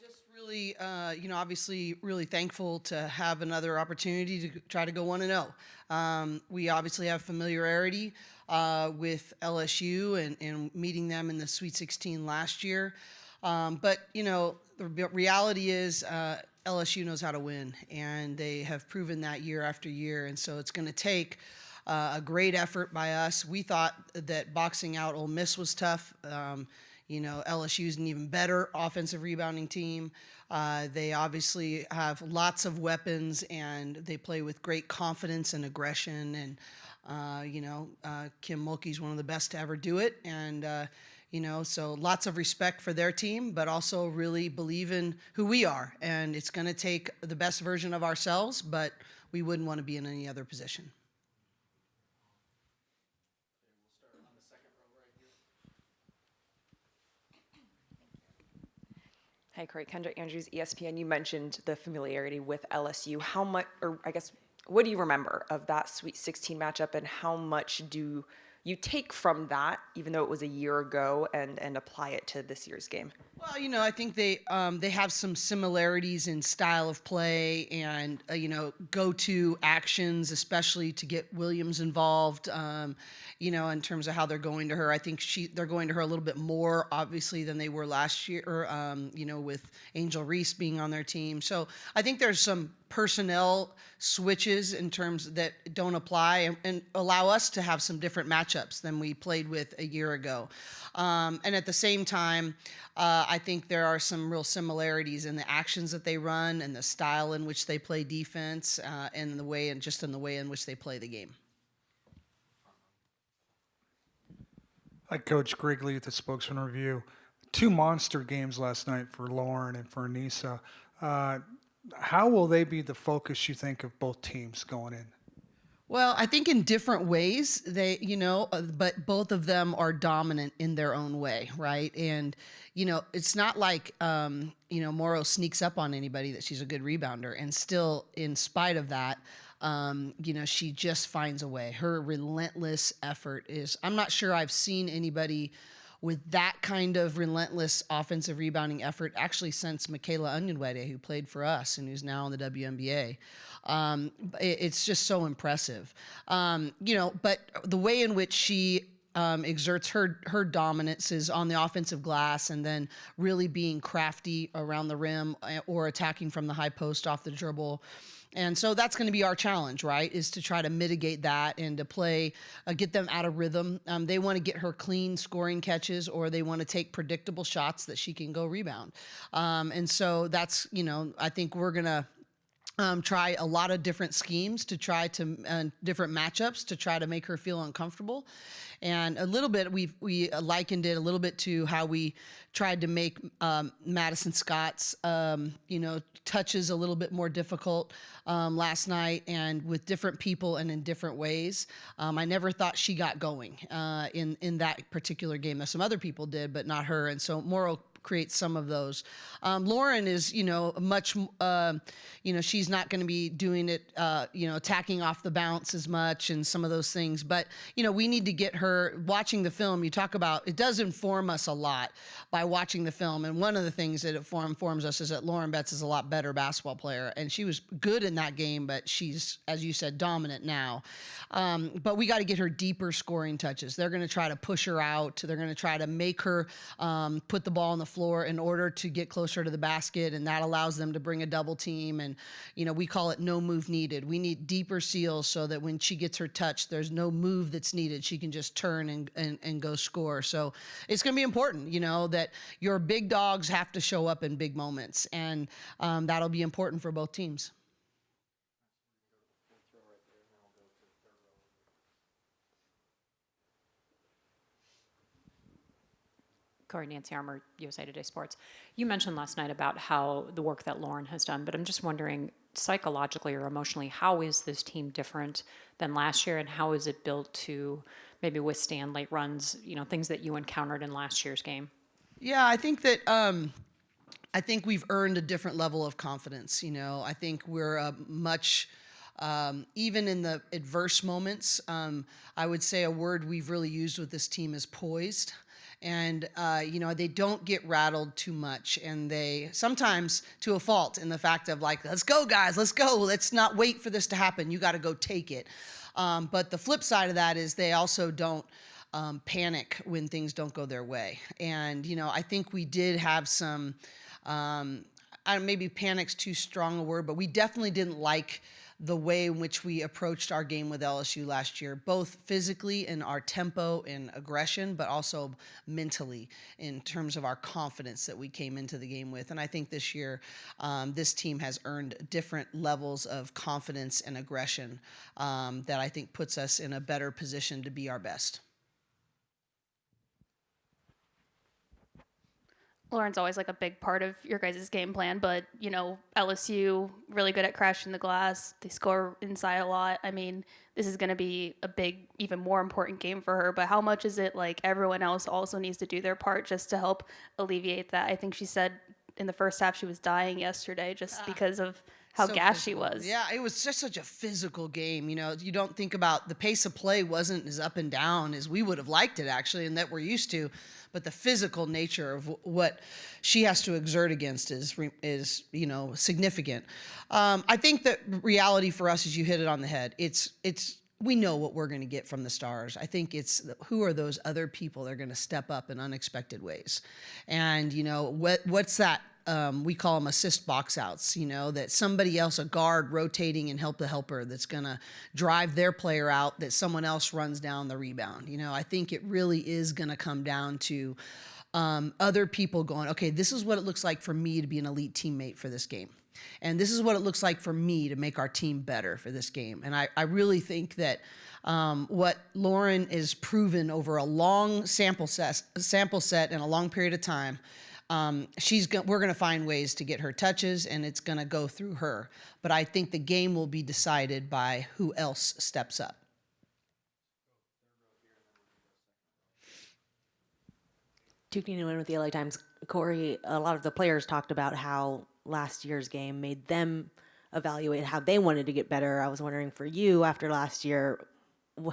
Just really, obviously really thankful to have another opportunity to try to go 1-0. We obviously have familiarity with LSU and meeting them in the Sweet 16 last year. But, the reality is LSU knows how to win, and they have proven that year after year. And so it's going to take a great effort by us. We thought that boxing out Ole Miss was tough. LSU is an even better offensive rebounding team. They obviously have lots of weapons, and they play with great confidence and aggression. And, Kim Mulkey's one of the best to ever do it. And, so lots of respect for their team, but also really believe in who we are. And it's going to take the best version of ourselves, but we wouldn't want to be in any other position. Hi, Cori. Kendra Andrews, ESPN. You mentioned the familiarity with LSU. How much, or I guess, what do you remember of that Sweet 16 matchup, and how much do you take from that, even though it was a year ago, and apply it to this year's game? Well, I think they have some similarities in style of play and go-to actions, especially to get Williams involved. In terms of how they're going to her, I think they're going to her a little bit more obviously than they were last year. With Angel Reese being on their team, so I think there's some personnel switches in terms that don't apply and allow us to have some different matchups than we played with a year ago. And at the same time, I think there are some real similarities in the actions that they run and the style in which they play defense, and in the way in which they play the game. Like Coach Grigley at the Spokesman Review, 2 monster games last night for Lauren and for Anissa. How will they be the focus, you think, of both teams going in? Well, I think in different ways, but both of them are dominant in their own way, right? And, it's not like, Morrow sneaks up on anybody that she's a good rebounder. And still, in spite of that, she just finds a way. Her relentless effort I'm not sure I've seen anybody with that kind of relentless offensive rebounding effort actually since Michaela Onyenwere, who played for us and who's now in the WNBA. It's just so impressive. But the way in which she exerts her dominance is on the offensive glass, and then really being crafty around the rim or attacking from the high post off the dribble. And so that's going to be our challenge, right, is to try to mitigate that and to play, get them out of rhythm. They want to get her clean scoring catches, or they want to take predictable shots that she can go rebound. And so that's, I think we're going to try a lot of different schemes to try to different matchups to try to make her feel uncomfortable. And a little bit, we likened it a little bit to how we tried to make Madison Scott's, touches a little bit more difficult last night, and with different people and in different ways. I never thought she got going in that particular game. Now, some other people did, but not her. And so Morrow create some of those. Lauren is, much, she's not going to be doing it, attacking off the bounce as much and some of those things. But, we need to get her watching the film. You talk about, it does inform us a lot by watching the film. And one of the things that it informs us is that Lauren Betts is a lot better basketball player. And she was good in that game, but she's, as you said, dominant now. But we got to get her deeper scoring touches. They're going to try to push her out. They're going to try to make her put the ball on the floor in order to get closer to the basket, and that allows them to bring a double team. And we call it no move needed. We need deeper seals so that when she gets her touch, there's no move that's needed. She can just turn and go score. So it's going to be important, that your big dogs have to show up in big moments, and that'll be important for both teams. Cori, Nancy Armour, USA Today Sports. You mentioned last night about how the work that Lauren has done, but I'm just wondering, psychologically or emotionally, how is this team different than last year, and how is it built to maybe withstand late runs, things that you encountered in last year's game? Yeah, I think that I think we've earned a different level of confidence. I think we're much even in the adverse moments. I would say a word we've really used with this team is poised. And, they don't get rattled too much. And they sometimes to a fault in the fact of like, let's go, guys, let's go. Let's not wait for this to happen. You got to go take it. But the flip side of that is they also don't panic when things don't go their way. And, I think we did have some, maybe panic's too strong a word, but we definitely didn't like the way in which we approached our game with LSU last year, both physically in our tempo and aggression, but also mentally in terms of our confidence that we came into the game with. And I think this year, this team has earned different levels of confidence and aggression that I think puts us in a better position to be our best. Lauren's always like a big part of your guys' game plan, but LSU really good at crashing the glass. They score inside a lot. I mean, this is going to be a big, even more important game for her, but how much is it like everyone else also needs to do their part just to help alleviate that? I think she said in the first half she was dying yesterday just because of how gassed she was. Yeah, it was just such a physical game. You don't think about the pace of play wasn't as up and down as we would have liked it actually, and that we're used to. But the physical nature of what she has to exert against is significant. I think that reality for us is you hit it on the head. It's we know what we're going to get from the Stars. I think it's who are those other people that are going to step up in unexpected ways, and what's that. We call them assist box outs, that somebody else, a guard rotating and help the helper that's going to drive their player out, that someone else runs down the rebound. I think it really is going to come down to other people going, okay, this is what it looks like for me to be an elite teammate for this game. And this is what it looks like for me to make our team better for this game. And I really think that what Lauren is proven over a long sample set and a long period of time, we're going to find ways to get her touches, and it's going to go through her. But I think the game will be decided by who else steps up. Tuking in with the LA Times, Cori, a lot of the players talked about how last year's game made them evaluate how they wanted to get better. I was wondering for you, after last year,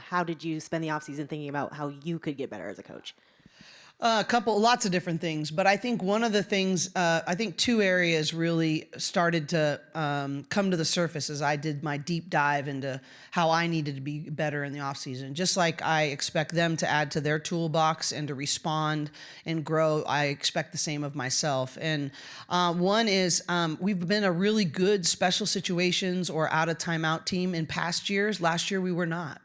how did you spend the offseason thinking about how you could get better as a coach? Lots of different things, but I think one of the things, I think two areas really started to come to the surface as I did my deep dive into how I needed to be better in the off season. Just like I expect them to add to their toolbox and to respond and grow, I expect the same of myself. And one is we've been a really good special situations or out of timeout team in past years. Last year we were not.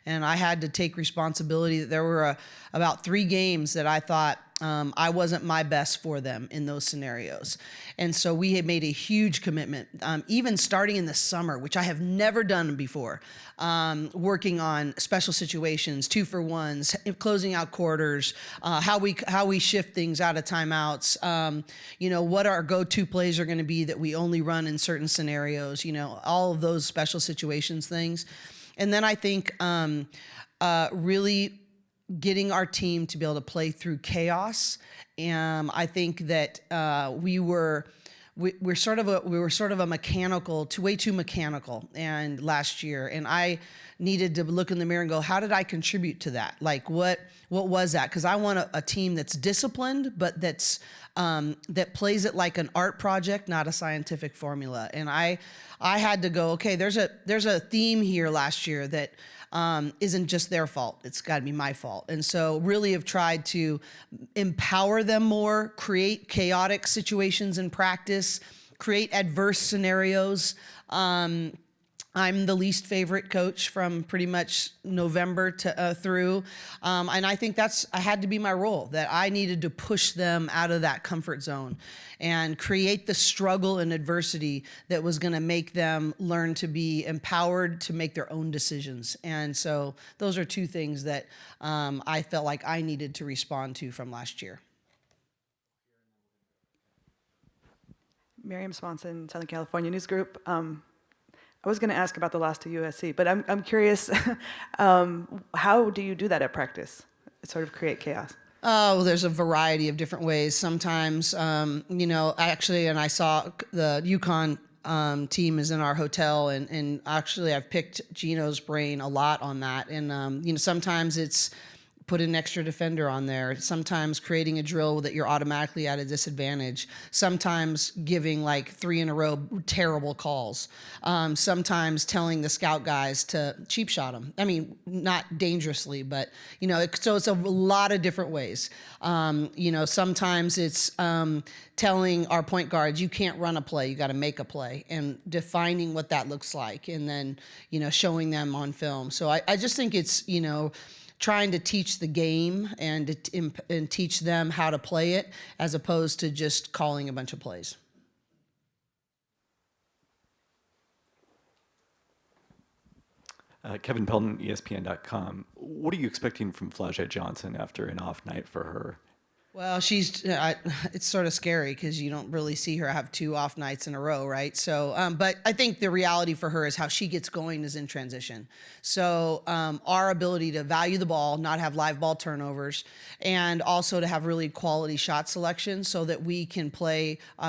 And I had to take responsibility that there were about 3 games that I thought I wasn't my best for them in those scenarios. And so we had made a huge commitment, even starting in the summer, which I have never done before, working on special situations, 2-for-1s, closing out quarters, how we shift things out of timeouts, what our go-to plays are going to be that we only run in certain scenarios, all of those special situations things. And then I think really getting our team to be able to play through chaos. I think that we were sort of a mechanical, way too mechanical, and last year, and I needed to look in the mirror and go, how did I contribute to that? Like what was that? Because I want a team that's disciplined, but that plays it like an art project, not a scientific formula. And I had to go, okay, there's a theme here last year that isn't just their fault. It's got to be my fault. And so really have tried to empower them more, create chaotic situations in practice, create adverse scenarios. I'm the least favorite coach from pretty much November to through. And I think I had to be my role, that I needed to push them out of that comfort zone and create the struggle and adversity that was going to make them learn to be empowered to make their own decisions. And so those are 2 things that I felt like I needed to respond to from last year. Miriam Swanson, Southern California News Group. I was going to ask about the loss to USC, but I'm curious, how do you do that at practice? Sort of create chaos? Oh, there's a variety of different ways. Sometimes, actually, and I saw the UConn team is in our hotel, and actually I've picked Gino's brain a lot on that. And, sometimes it's put an extra defender on there, sometimes creating a drill that you're automatically at a disadvantage, sometimes giving like 3 in a row terrible calls, sometimes telling the scout guys to cheap shot them. I mean, not dangerously, but, so it's a lot of different ways. Sometimes it's telling our point guards, you can't run a play, you got to make a play, and defining what that looks like, and then, showing them on film. So I just think it's, trying to teach the game and teach them how to play it, as opposed to just calling a bunch of plays. Kevin Pelton, ESPN.com. What are you expecting from Flau'jae Johnson after an off night for her? Well, it's sort of scary because you don't really see her have 2 off nights in a row, right? So, but I think the reality for her is how she gets going is in transition. So our ability to value the ball, not have live ball turnovers, and also to have really quality shot selection so that we can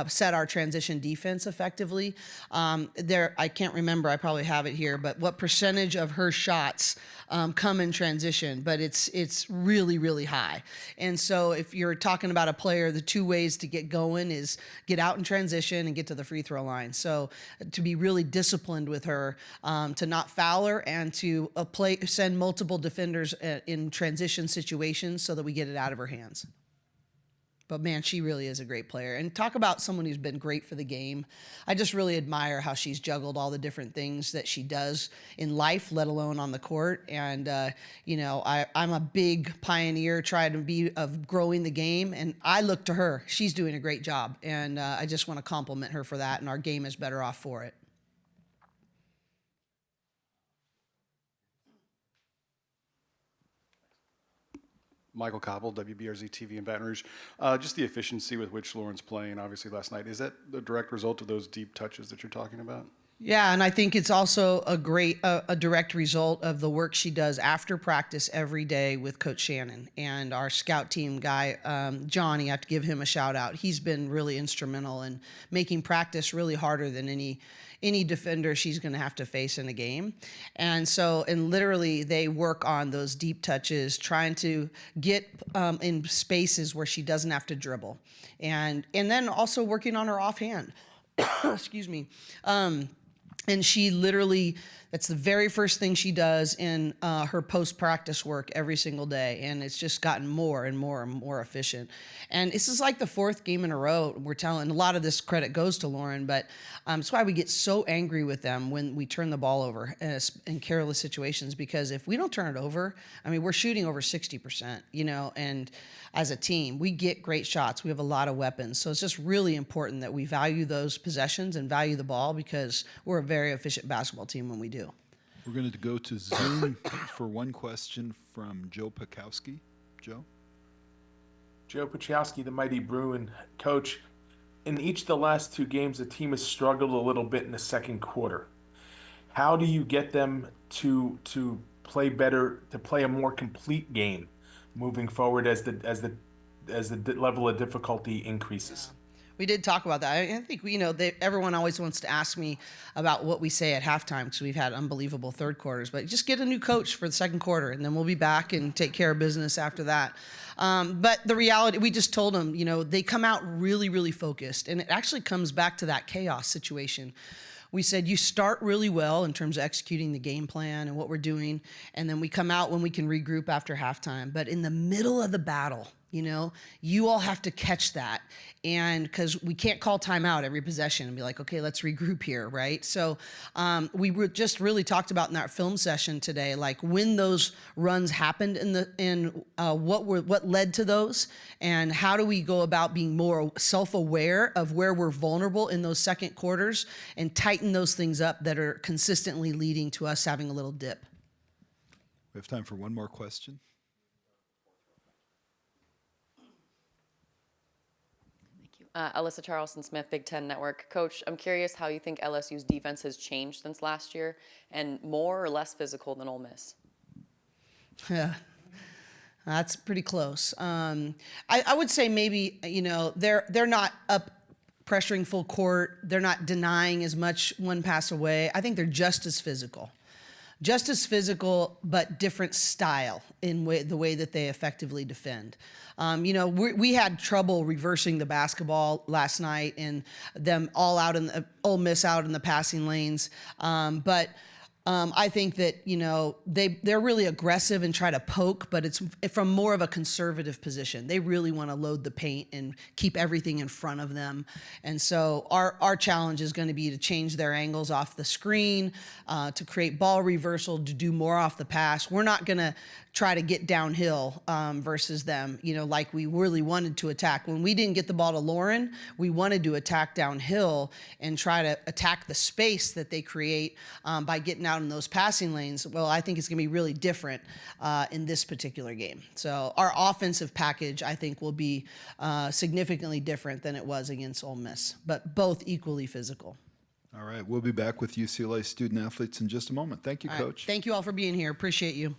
set our transition defense effectively. I can't remember, I probably have it here, but what percentage of her shots come in transition, but it's really, really high. And so if you're talking about a player, the 2 ways to get going is get out in transition and get to the free throw line. So to be really disciplined with her, to not foul her, and to send multiple defenders in transition situations so that we get it out of her hands. But man, she really is a great player. And talk about someone who's been great for the game. I just really admire how she's juggled all the different things that she does in life, let alone on the court. And, I'm a big pioneer trying to be of growing the game. And I look to her. She's doing a great job. And I just want to compliment her for that. And our game is better off for it. Michael Koppel, WBRZ TV in Baton Rouge. Just the efficiency with which Lauren's playing, obviously, last night. Is that the direct result of those deep touches that you're talking about? Yeah, and I think it's also a direct result of the work she does after practice every day with Coach Shannon and our scout team guy, Johnny. I have to give him a shout out. He's been really instrumental in making practice really harder than any defender she's going to have to face in a game. And literally they work on those deep touches, trying to get in spaces where she doesn't have to dribble. And then also working on her offhand. Excuse me. And she literally, that's the very first thing she does in her post-practice work every single day. And it's just gotten more and more and more efficient. And this is like the 4th game in a row. We're telling, a lot of this credit goes to Lauren, but it's why we get so angry with them when we turn the ball over in careless situations, because if we don't turn it over, I mean, we're shooting over 60%, and as a team, we get great shots. We have a lot of weapons. So it's just really important that we value those possessions and value the ball, because we're a very efficient basketball team when we do. We're going to go to Zoom for one question from Joe Pakowski. Joe? Joe Pachowski, the mighty Bruin coach. In each of the last 2 games, the team has struggled a little bit in the second quarter. How do you get them to play better, to play a more complete game moving forward as the level of difficulty increases? We did talk about that. I think everyone always wants to ask me about what we say at halftime, because we've had unbelievable third quarters. But just get a new coach for the second quarter, and then we'll be back and take care of business after that. But the reality, we just told them, they come out really, really focused, and it actually comes back to that chaos situation. We said you start really well in terms of executing the game plan and what we're doing, and then we come out when we can regroup after halftime. But in the middle of the battle, you all have to catch that. And because we can't call timeout every possession and be like, okay, let's regroup here, right? So we just really talked about in that film session today, like when those runs happened and what led to those, and how do we go about being more self-aware of where we're vulnerable in those second quarters and tighten those things up that are consistently leading to us having a little dip. We have time for one more question. Alyssa Charleston-Smith, Big Ten Network. Coach, I'm curious how you think LSU's defense has changed since last year, and more or less physical than Ole Miss? Yeah, that's pretty close. I would say maybe, they're not up pressuring full court. They're not denying as much one pass away. I think they're just as physical. just as physical, but different style in the way that they effectively defend. We had trouble reversing the basketball last night and them all out in the Ole Miss out in the passing lanes. But I think that, they're really aggressive and try to poke, but it's from more of a conservative position. They really want to load the paint and keep everything in front of them. And so our challenge is going to be to change their angles off the screen, to create ball reversal, to do more off the pass. We're not going to try to get downhill versus them, like we really wanted to attack. When we didn't get the ball to Lauren, we wanted to attack downhill and try to attack the space that they create by getting out in those passing lanes. Well, I think it's going to be really different in this particular game. So our offensive package, I think, will be significantly different than it was against Ole Miss, but both equally physical. All right, we'll be back with UCLA student athletes in just a moment. Thank you, All Coach. right. Thank you all for being here. Appreciate you.